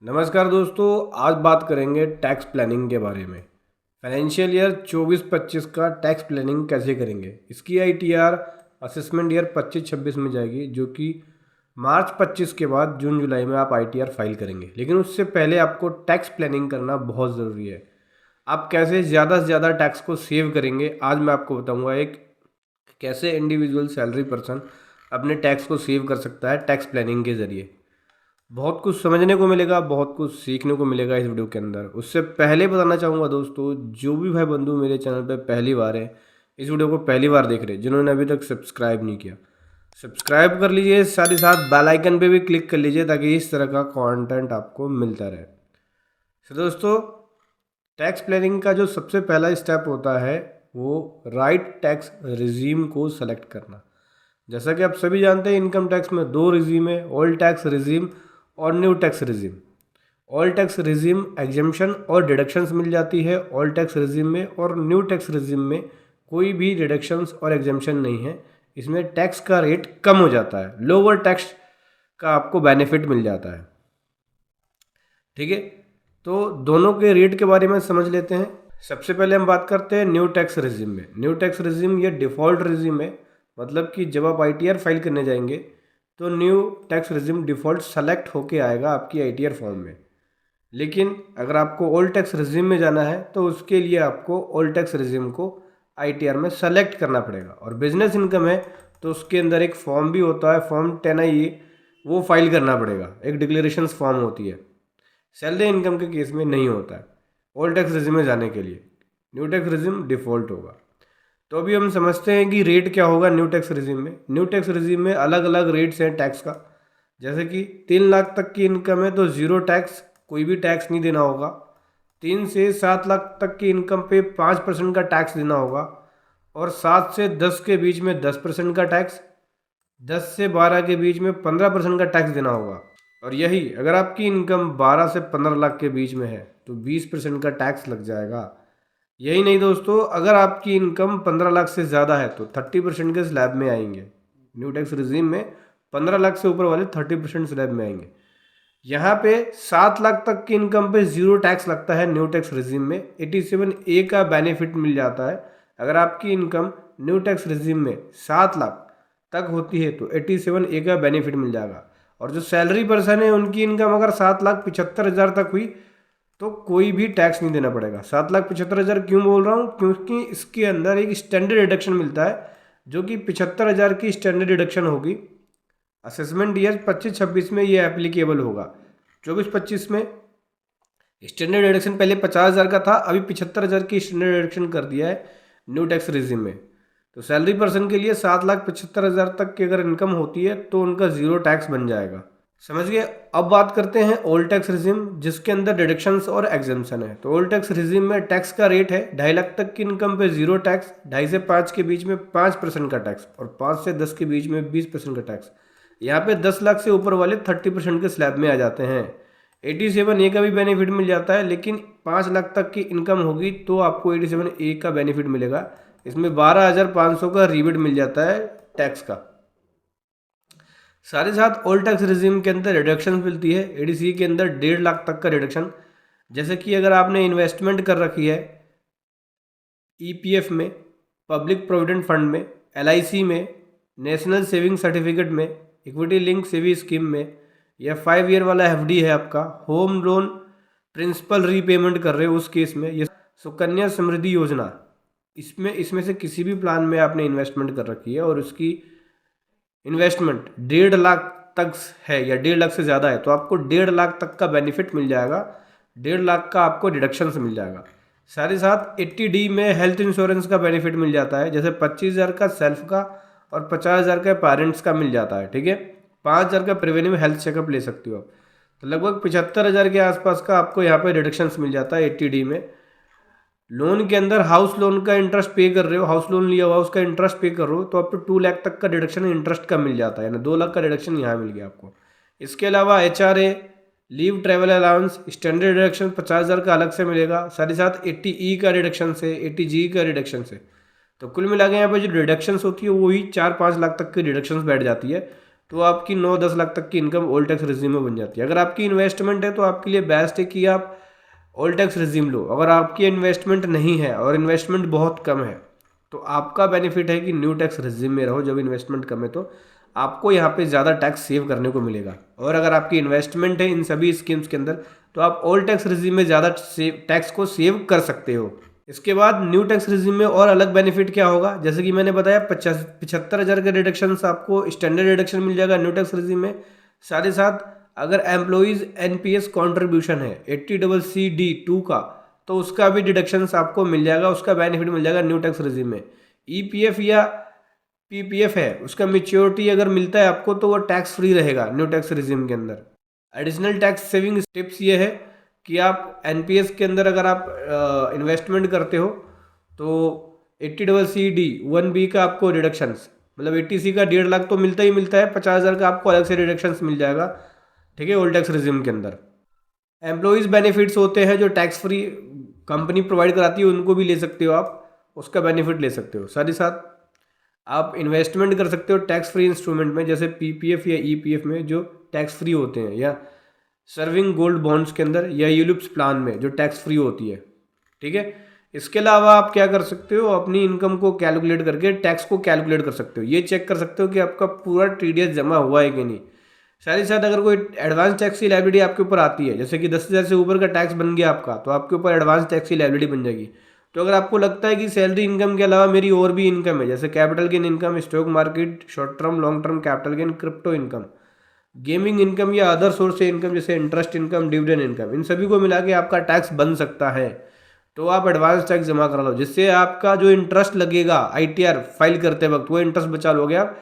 नमस्कार दोस्तों, आज बात करेंगे टैक्स प्लानिंग के बारे में। फाइनेंशियल ईयर 24-25 का टैक्स प्लानिंग कैसे करेंगे। इसकी आईटीआर असेसमेंट ईयर 25-26 में जाएगी, जो कि मार्च 25 के बाद जून जुलाई में आप आईटीआर फाइल करेंगे। लेकिन उससे पहले आपको टैक्स प्लानिंग करना बहुत ज़रूरी है। आप कैसे ज़्यादा से ज़्यादा टैक्स को सेव करेंगे, आज मैं आपको बताऊँगा एक कैसे इंडिविजुअल सैलरी पर्सन अपने टैक्स को सेव कर सकता है टैक्स प्लानिंग के ज़रिए। बहुत कुछ समझने को मिलेगा, बहुत कुछ सीखने को मिलेगा इस वीडियो के अंदर। उससे पहले बताना चाहूँगा दोस्तों, जो भी भाई बंधु मेरे चैनल पे पहली बार है, इस वीडियो को पहली बार देख रहे हैं, जिन्होंने अभी तक सब्सक्राइब नहीं किया, सब्सक्राइब कर लीजिए। साथ ही साथ बेल आइकन पे भी क्लिक कर लीजिए ताकि इस तरह का कंटेंट आपको मिलता रहे। तो दोस्तों, टैक्स प्लानिंग का जो सबसे पहला स्टेप होता है वो राइट टैक्स रिजीम को सेलेक्ट करना। जैसा कि आप सभी जानते हैं, इनकम टैक्स में दो रिजीम है, ओल्ड टैक्स रिजीम और new tax regime. Old tax regime exemption और डिडक्शंस मिल जाती है ओल्ड टैक्स रिजीम में, और न्यू टैक्स रिजीम में कोई भी डिडक्शंस और एग्जेम्पशन नहीं है। इसमें टैक्स का रेट कम हो जाता है, लोअर टैक्स का आपको बेनिफिट मिल जाता है। ठीक है, तो दोनों के रेट के बारे में समझ लेते हैं। सबसे पहले हम बात करते हैं न्यू टैक्स रिजीम में। न्यू टैक्स रिजीम ये डिफ़ॉल्ट रिजीम है, मतलब कि जब आप आईटीआर फाइल करने जाएंगे तो new tax regime default select होके आएगा आपकी आईटीआर फॉर्म में। लेकिन अगर आपको ओल्ड टैक्स रिजीम में जाना है तो उसके लिए आपको ओल्ड टैक्स रिजीम को आईटीआर में सेलेक्ट करना पड़ेगा। और बिजनेस इनकम है तो उसके अंदर एक फॉर्म भी होता है, फॉर्म 10I, वो फाइल करना पड़ेगा। एक डिक्लेरेशन फॉर्म होती है, सैलरी इनकम के केस में नहीं होता है ओल्ड टैक्स रिजीम में जाने के लिए। न्यू टैक्स रिजीम डिफ़ॉल्ट होगा। तो अभी हम समझते हैं कि रेट क्या होगा न्यू टैक्स रिजीम में। न्यू टैक्स रिजीम में अलग अलग रेट्स हैं टैक्स का। जैसे कि 3 लाख तक की इनकम है तो ज़ीरो टैक्स, कोई भी टैक्स नहीं देना होगा। 3 से 7 लाख तक की इनकम पे 5% का टैक्स देना होगा। और 7 से 10 के बीच में 10% का टैक्स, 10 से 12 के बीच में 15% का टैक्स देना होगा। और यही अगर आपकी इनकम 12 से 15 लाख के बीच में है तो 20% का टैक्स लग जाएगा। यही नहीं दोस्तों, अगर आपकी इनकम 15 लाख से ज़्यादा है तो 30% के स्लैब में आएंगे। न्यू टैक्स रिजीम में 15 लाख से ऊपर वाले 30% स्लैब में आएंगे। यहाँ पे 7 लाख तक की इनकम पे ज़ीरो टैक्स लगता है न्यू टैक्स रिजीम में। 87A का बेनिफिट मिल जाता है। अगर आपकी इनकम न्यू टैक्स रिजीम में 7 लाख तक होती है तो 87A का बेनिफिट मिल जाएगा। और जो सैलरी पर्सन है उनकी इनकम अगर 7,75,000 तक हुई तो कोई भी टैक्स नहीं देना पड़ेगा। 7,75,000 क्यों बोल रहा हूँ, क्योंकि इसके अंदर एक स्टैंडर्ड डिडक्शन मिलता है, जो कि 75,000 की स्टैंडर्ड डिडक्शन होगी। असेसमेंट ईयर 25-26 में ये एप्लीकेबल होगा। 24-25 में स्टैंडर्ड डिडक्शन पहले 50,000 का था, अभी 75,000 की स्टैंडर्ड डिडक्शन कर दिया है न्यू टैक्स रिजीम में। तो सैलरी पर्सन के लिए 7,75,000 तक की अगर इनकम होती है तो उनका ज़ीरो टैक्स बन जाएगा। समझ गए। अब बात करते हैं ओल्ड टैक्स रिजीम, जिसके अंदर डिडक्शंस और एग्जेम्पशन है। तो ओल्ड टैक्स रिजीम में टैक्स का रेट है 2.5 लाख तक की इनकम पे ज़ीरो टैक्स, 2.5 से 5 के बीच में 5% का टैक्स, और 5 से 10 के बीच में 20% का टैक्स। यहाँ पे 10 लाख से ऊपर वाले 30% के स्लैब में आ जाते हैं। 87A का भी बेनिफिट मिल जाता है, लेकिन 5 लाख तक की इनकम होगी तो आपको 87A का बेनिफिट मिलेगा। इसमें 12,500 का रिबेट मिल जाता है टैक्स का। साथ ही साथ ओल्ड टैक्स रिजीम के अंदर रिडक्शन मिलती है। एडीसी के अंदर 1.5 लाख तक का रिडक्शन। जैसे कि अगर आपने इन्वेस्टमेंट कर रखी है ईपीएफ में, पब्लिक प्रोविडेंट फंड में, एलआईसी में, नेशनल सेविंग सर्टिफिकेट में, इक्विटी लिंक सेविंग स्कीम में, या 5 ईयर वाला एफडी है आपका, होम लोन प्रिंसिपल रीपेमेंट कर रहे हो उस केस में, ये सुकन्या समृद्धि योजना, इसमें से किसी भी प्लान में आपने इन्वेस्टमेंट कर रखी है और उसकी इन्वेस्टमेंट 1.5 लाख तक है या 1.5 लाख से ज़्यादा है तो आपको 1.5 लाख तक का बेनिफिट मिल जाएगा। 1.5 लाख का आपको डिडक्शन से मिल जाएगा। साथ ही साथ 80D में हेल्थ इंश्योरेंस का बेनिफिट मिल जाता है, जैसे 25,000 का सेल्फ का और 50,000 का पेरेंट्स का मिल जाता है। ठीक है, 5,000 का प्रिवेन्यू हेल्थ चेकअप ले सकते हो आप। तो लगभग 75,000 के आसपास का आपको यहाँ पर डिडक्शन मिल जाता है 80D में। लोन के अंदर हाउस लोन का इंटरेस्ट पे कर रहे हो, हाउस लोन लिया हुआ उसका इंटरेस्ट पे कर रहे हो तो आपको 2 लाख तक का डिडक्शन इंटरेस्ट का मिल जाता है ना, 2 लाख का डिडक्शन यहाँ मिल गया आपको। इसके अलावा HRA, leave travel allowance, standard deduction 50,000 का अलग से मिलेगा। साथ ही साथ 80E का डिडक्शन से, 80G का डिडक्शन से, तो कुल मिला के यहाँ पर जो डिडक्शंस होती है वही 4-5 लाख तक की डिडक्शंस बैठ जाती है। तो आपकी 9-10 लाख तक की इनकम ओल्ड टैक्स रिजीम में बन जाती है। अगर आपकी इन्वेस्टमेंट है तो आपके लिए बेस्ट है कि आप ओल्ड टैक्स रिजीम लो। अगर आपकी इन्वेस्टमेंट नहीं है और इन्वेस्टमेंट बहुत कम है तो आपका बेनिफिट है कि न्यू टैक्स रिजीम में रहो। जब इन्वेस्टमेंट कम है तो आपको यहाँ पे ज़्यादा टैक्स सेव करने को मिलेगा। और अगर आपकी इन्वेस्टमेंट है इन सभी स्कीम्स के अंदर तो आप ओल्ड टैक्स रिजीम में ज़्यादा टैक्स को सेव कर सकते हो। इसके बाद न्यू टैक्स रिजीम में और अलग बेनिफिट क्या होगा, जैसे कि मैंने बताया 75,000 का रिडक्शन आपको स्टैंडर्ड रिडक्शन मिल जाएगा न्यू टैक्स रिजीम में। साथ ही साथ अगर एम्प्लॉइज एनपीएस कॉन्ट्रीब्यूशन है 80CC2 का तो उसका भी डिडक्शन आपको मिल जाएगा, उसका बेनिफिट मिल जाएगा न्यू टैक्स रिजीम में। ईपीएफ या पीपीएफ है उसका मेच्योरिटी अगर मिलता है आपको तो वो टैक्स फ्री रहेगा न्यू टैक्स रिजीम के अंदर। एडिशनल टैक्स सेविंग टिप्स ये है कि आप एनपीएस के अंदर अगर आप इन्वेस्टमेंट करते हो तो 80CC1B का आपको रिडक्शंस, मतलब 80C का 1.5 लाख तो मिलता ही मिलता है, 50,000 का आपको अलग से रिडक्शंस मिल जाएगा, ठीक है, ओल्ड टैक्स रिजीम के अंदर। एम्प्लॉइज बेनिफिट्स होते हैं जो टैक्स फ्री कंपनी प्रोवाइड कराती है, उनको भी ले सकते हो आप, उसका बेनिफिट ले सकते हो। साथ ही साथ आप इन्वेस्टमेंट कर सकते हो टैक्स फ्री इंस्ट्रूमेंट में, जैसे पीपीएफ या ईपीएफ में जो टैक्स फ्री होते हैं, या सर्विंग गोल्ड बॉन्ड्स के अंदर, या यूलिप्स प्लान में जो टैक्स फ्री होती है, ठीक है। इसके अलावा आप क्या कर सकते हो, अपनी इनकम को कैलकुलेट करके टैक्स को कैलकुलेट कर सकते हो, ये चेक कर सकते हो कि आपका पूरा टीडीएस जमा हुआ है कि नहीं। साथ ही साथ अगर कोई एडवांस टैक्स की लायबिलिटी आपके ऊपर आती है, जैसे कि 10,000 से ऊपर का टैक्स बन गया आपका, तो आपके ऊपर एडवांस टैक्स की लायबिलिटी बन जाएगी। तो अगर आपको लगता है कि सैलरी इनकम के अलावा मेरी और भी इनकम है, जैसे capital gain income, stock market, short term long term capital gain, crypto income, gaming income या अदर सोर्स से इनकम जैसे इंटरेस्ट इनकम, डिविडेंड इनकम, इन सभी को मिला के आपका टैक्स बन सकता है, तो आप एडवांस टैक्स जमा करा लो, जिससे आपका जो इंटरेस्ट लगेगा आईटीआर फाइल करते वक्त वो इंटरेस्ट बचा लोगे आप।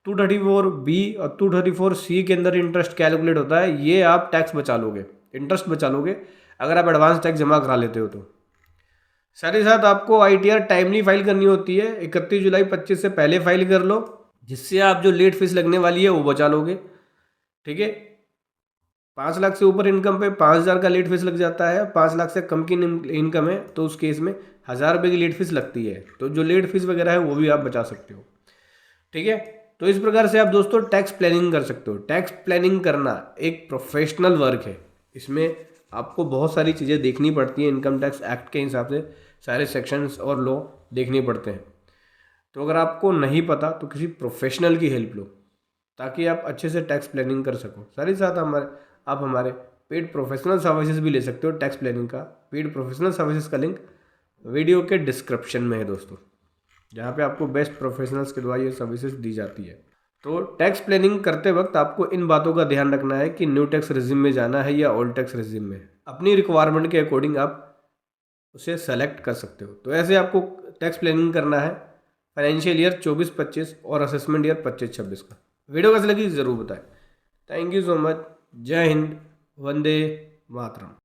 234B और 234C के अंदर इंटरेस्ट कैलकुलेट होता है, ये आप टैक्स बचा लोगे, इंटरेस्ट बचा लोगे अगर आप एडवांस टैक्स जमा करा लेते हो तो। साथ ही साथ आपको आईटीआर टाइमली फाइल करनी होती है, 31 जुलाई 25 से पहले फाइल कर लो, जिससे आप जो लेट फीस लगने वाली है वो बचा लोगे, ठीक है। 5 लाख से ऊपर इनकम पे 5,000 का लेट फीस लग जाता है, 5 लाख से कम की इनकम है तो उस केस में 1,000 रुपये की लेट फीस लगती है, तो जो लेट फीस वगैरह है वो भी आप बचा सकते हो, ठीक है। तो इस प्रकार से आप दोस्तों टैक्स प्लानिंग कर सकते हो। टैक्स प्लानिंग करना एक प्रोफेशनल वर्क है, इसमें आपको बहुत सारी चीज़ें देखनी पड़ती हैं, इनकम टैक्स एक्ट के हिसाब से सारे सेक्शंस और लॉ देखने पड़ते हैं। तो अगर आपको नहीं पता तो किसी प्रोफेशनल की हेल्प लो, ताकि आप अच्छे से टैक्स प्लानिंग कर सको। साथ ही साथ आप हमारे पेड प्रोफेशनल सर्विसेज भी ले सकते हो टैक्स प्लानिंग का। पेड प्रोफेशनल सर्विसेज का लिंक वीडियो के डिस्क्रिप्शन में है दोस्तों, जहाँ पे आपको बेस्ट प्रोफेशनल्स के द्वारा ये सर्विसेज दी जाती है। तो टैक्स प्लानिंग करते वक्त आपको इन बातों का ध्यान रखना है कि न्यू टैक्स रिजिम में जाना है या ओल्ड टैक्स रिजिम में। अपनी रिक्वायरमेंट के अकॉर्डिंग आप उसे सेलेक्ट कर सकते हो। तो ऐसे आपको टैक्स प्लानिंग करना है फाइनेंशियल ईयर 24-25 और असेसमेंट ईयर 25-26 का। वीडियो कैसी लगी ज़रूर बताएं। Thank you so much. जय हिंद, वंदे मातरम।